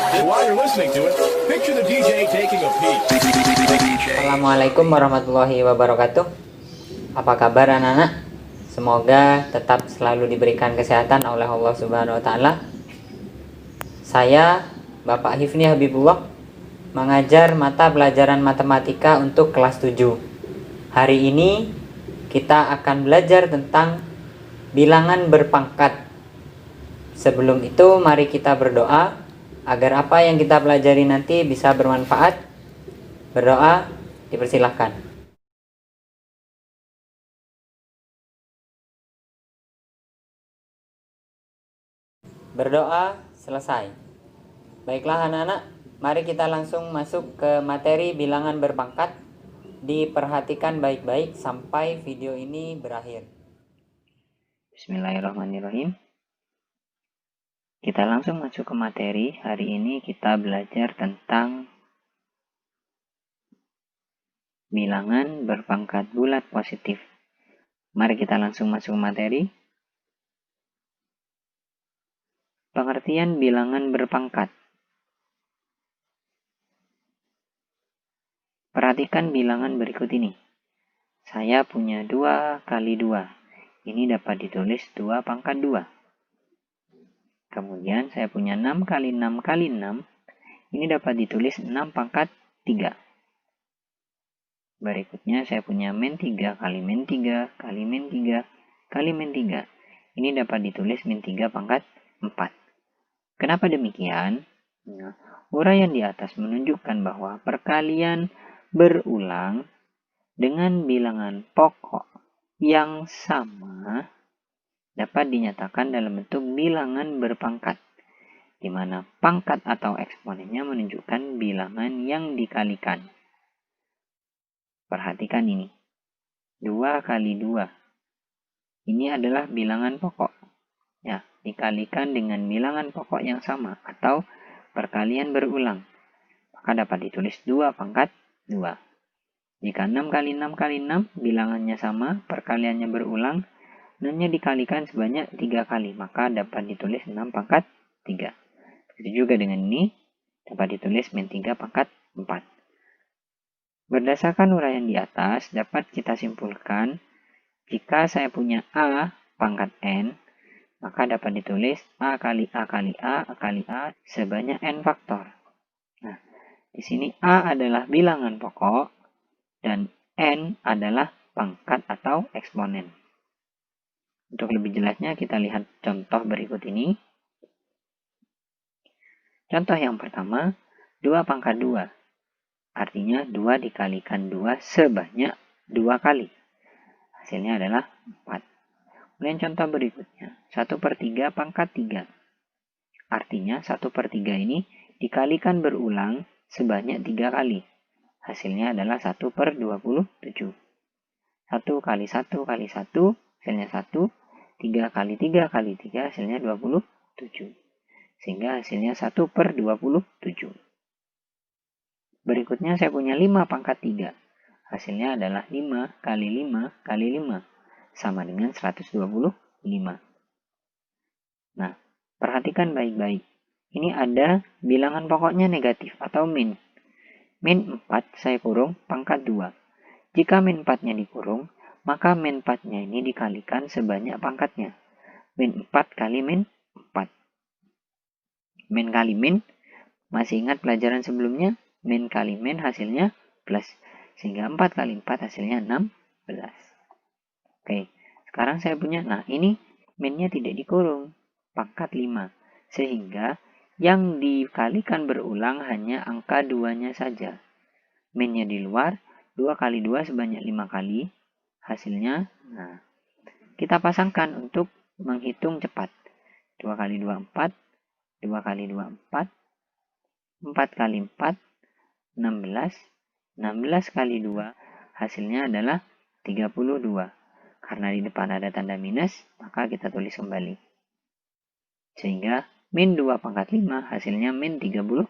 While you're listening to it, picture the DJ taking a peek. Assalamualaikum warahmatullahi wabarakatuh. Apa kabar anak-anak? Semoga tetap selalu diberikan kesehatan oleh Allah Subhanahu wa taala. Saya Bapak Hifni Habibullah mengajar mata pelajaran matematika untuk kelas 7. Hari ini kita akan belajar tentang bilangan berpangkat. Sebelum itu mari kita berdoa agar apa yang kita pelajari nanti bisa bermanfaat. Berdoa, dipersilahkan. Berdoa selesai. Baiklah anak-anak, mari kita langsung masuk ke materi bilangan berpangkat. Diperhatikan baik-baik sampai video ini berakhir. Bismillahirrahmanirrahim. Kita langsung masuk ke materi. Hari ini kita belajar tentang bilangan berpangkat bulat positif. Mari kita langsung masuk ke materi. Pengertian bilangan berpangkat. Perhatikan bilangan berikut ini. Saya punya 2 kali 2. Ini dapat ditulis 2 pangkat 2. Kemudian saya punya 6 kali 6 kali 6. Ini dapat ditulis 6 pangkat 3. Berikutnya saya punya min 3 kali min 3 kali min 3 kali min 3. Ini dapat ditulis min 3 pangkat 4. Kenapa demikian? Nah, uraian di atas menunjukkan bahwa perkalian berulang dengan bilangan pokok yang sama dapat dinyatakan dalam bentuk bilangan berpangkat, di mana pangkat atau eksponennya menunjukkan bilangan yang dikalikan. Perhatikan ini. 2 kali 2. Ini adalah bilangan pokok. Ya, dikalikan dengan bilangan pokok yang sama atau perkalian berulang. Maka dapat ditulis 2 pangkat 2. Jika 6 kali 6 kali 6 bilangannya sama, perkaliannya berulang, 6-nya dikalikan sebanyak 3 kali, maka dapat ditulis 6 pangkat 3. Begitu juga dengan ini, dapat ditulis min 3 pangkat 4. Berdasarkan uraian di atas, dapat kita simpulkan, jika saya punya A pangkat N, maka dapat ditulis A kali A kali A kali A sebanyak N faktor. Nah, di sini A adalah bilangan pokok, dan N adalah pangkat atau eksponen. Untuk lebih jelasnya kita lihat contoh berikut ini. Contoh yang pertama, 2 pangkat 2. Artinya 2 dikalikan 2 sebanyak 2 kali. Hasilnya adalah 4. Kemudian contoh berikutnya, 1/3 pangkat 3. Artinya 1/3 ini dikalikan berulang sebanyak 3 kali. Hasilnya adalah 1/27. 1 kali 1 kali 1 hasilnya 1. 3 kali 3 kali 3 hasilnya 27. Sehingga hasilnya 1/27. Berikutnya saya punya 5 pangkat 3. Hasilnya adalah 5 kali 5 kali 5. Sama dengan 125. Nah, perhatikan baik-baik. Ini ada bilangan pokoknya negatif atau min. Min 4 saya kurung pangkat 2. Jika min 4-nya dikurung, maka min 4-nya ini dikalikan sebanyak pangkatnya. Min 4 kali min 4. Min kali min, masih ingat pelajaran sebelumnya? Min kali min hasilnya plus. Sehingga 4 kali 4 hasilnya 16. Oke, sekarang saya punya, nah ini minnya tidak dikurung, pangkat 5. Sehingga yang dikalikan berulang hanya angka 2-nya saja. Minnya di luar, 2 kali 2 sebanyak 5 kali. Hasilnya, nah, kita pasangkan untuk menghitung cepat. 2 kali 2, 4. 2 kali 2, 4. 4 kali 4, 16. 16 kali 2, hasilnya adalah 32. Karena di depan ada tanda minus, maka kita tulis kembali. Sehingga min 2 pangkat 5 hasilnya min 32.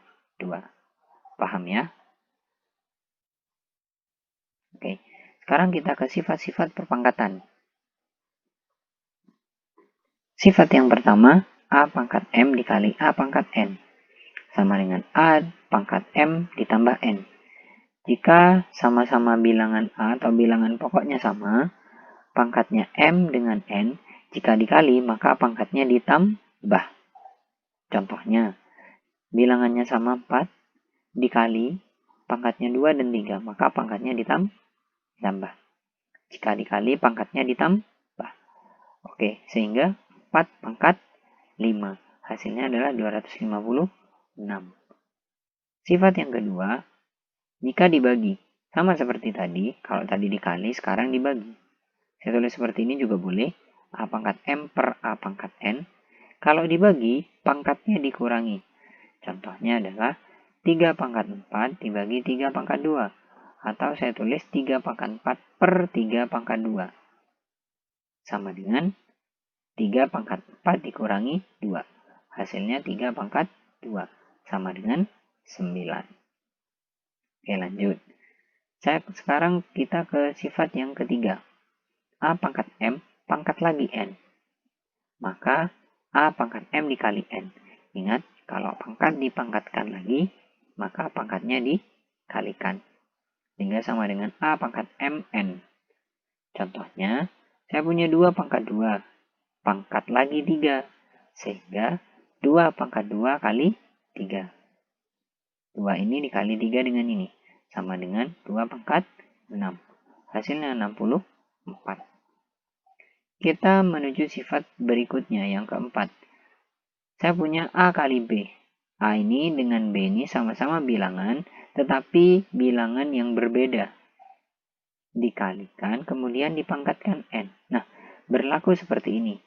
Paham ya? Oke, sekarang kita ke sifat-sifat perpangkatan. Sifat yang pertama, A pangkat M dikali A pangkat N. sama dengan A pangkat M ditambah N. Jika sama-sama bilangan A atau bilangan pokoknya sama, pangkatnya M dengan N, jika dikali maka pangkatnya ditambah. Contohnya, bilangannya sama 4, dikali pangkatnya 2 dan 3, maka pangkatnya ditambah. Jika dikali pangkatnya ditambah. Oke, sehingga 4 pangkat 5. Hasilnya adalah 256. Sifat yang kedua, jika dibagi. Sama seperti tadi, kalau tadi dikali, sekarang dibagi. Saya tulis seperti ini juga boleh. A pangkat M per A pangkat N. Kalau dibagi, pangkatnya dikurangi. Contohnya adalah 3 pangkat 4 dibagi 3 pangkat 2. Atau saya tulis 3 pangkat 4 per 3 pangkat 2. Sama dengan 3 pangkat 4 dikurangi 2. Hasilnya 3 pangkat 2. Sama dengan 9. Oke, lanjut. Sekarang kita ke sifat yang ketiga. A pangkat M pangkat lagi N. Maka A pangkat M dikali N. Ingat, kalau pangkat dipangkatkan lagi, maka pangkatnya dikalikan. Sehingga sama dengan A pangkat MN. Contohnya, saya punya 2 pangkat 2. Pangkat lagi 3. Sehingga 2 pangkat 2 kali 3. 2 ini dikali 3 dengan ini. Sama dengan 2 pangkat 6. Hasilnya 64. Kita menuju sifat berikutnya yang keempat. Saya punya A kali B. A ini dengan B ini sama-sama bilangan, tetapi bilangan yang berbeda. Dikalikan, kemudian dipangkatkan N. Nah, berlaku seperti ini.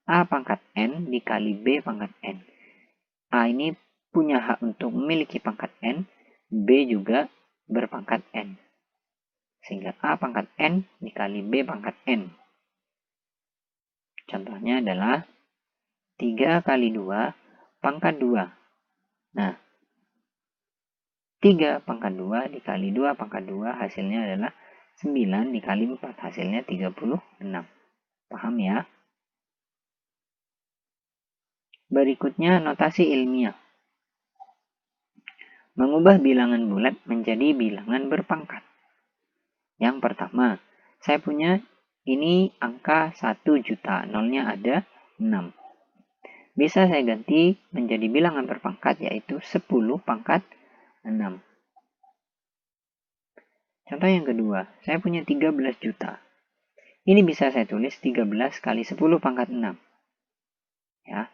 A pangkat N dikali B pangkat N. A ini punya hak untuk memiliki pangkat N, B juga berpangkat N. Sehingga A pangkat N dikali B pangkat N. Contohnya adalah 3 kali 2 pangkat 2. Nah, 3 pangkat 2 dikali 2 pangkat 2 hasilnya adalah 9 dikali 4 hasilnya 36. Paham ya? Berikutnya notasi ilmiah. Mengubah bilangan bulat menjadi bilangan berpangkat. Yang pertama, saya punya ini angka 1 juta, nolnya ada 6. Bisa saya ganti menjadi bilangan berpangkat yaitu 10 pangkat 6. Contoh yang kedua, saya punya 13 juta. Ini bisa saya tulis 13 kali 10 pangkat 6. Ya.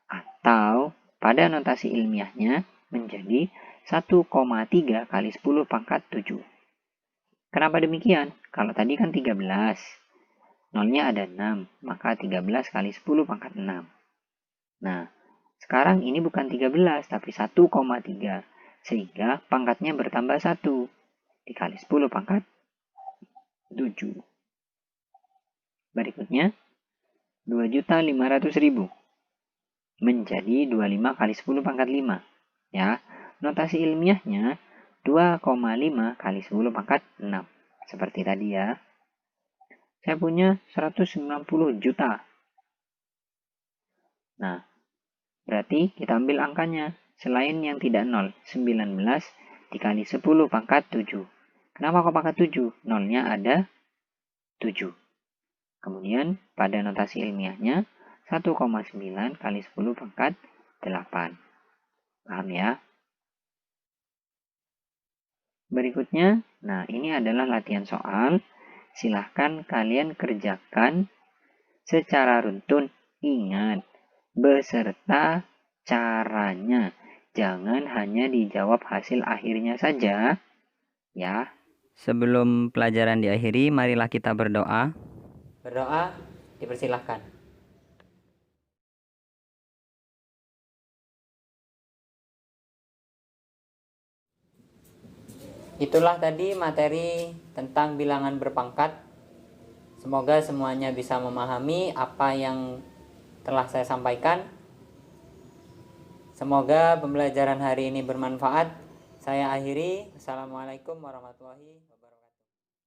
Atau pada notasi ilmiahnya menjadi 1,3 kali 10 pangkat 7. Kenapa demikian? Kalau tadi kan 13. Nolnya ada 6, maka 13 kali 10 pangkat 6. Nah, sekarang ini bukan 13, tapi 1,3. Sehingga pangkatnya bertambah 1. Dikali 10 pangkat 7. Berikutnya, 2.500.000 menjadi 25 kali 10 pangkat 5. Ya, notasi ilmiahnya 2,5 kali 10 pangkat 6. Seperti tadi ya. Saya punya 190 juta. Nah, berarti kita ambil angkanya. Selain yang tidak 0, 19 dikali 10 pangkat 7. Kenapa kok pangkat 7? Nolnya ada 7. Kemudian pada notasi ilmiahnya 1,9 kali 10 pangkat 8. Paham ya? Berikutnya, nah ini adalah latihan soal. Silahkan kalian kerjakan secara runtun. Ingat, beserta caranya. Jangan hanya dijawab hasil akhirnya saja. Ya. Sebelum pelajaran diakhiri, marilah kita berdoa. Berdoa, dipersilahkan. Itulah tadi materi tentang bilangan berpangkat. Semoga semuanya bisa memahami apa yang telah saya sampaikan. Semoga pembelajaran hari ini bermanfaat. Saya akhiri. Assalamualaikum warahmatullahi wabarakatuh.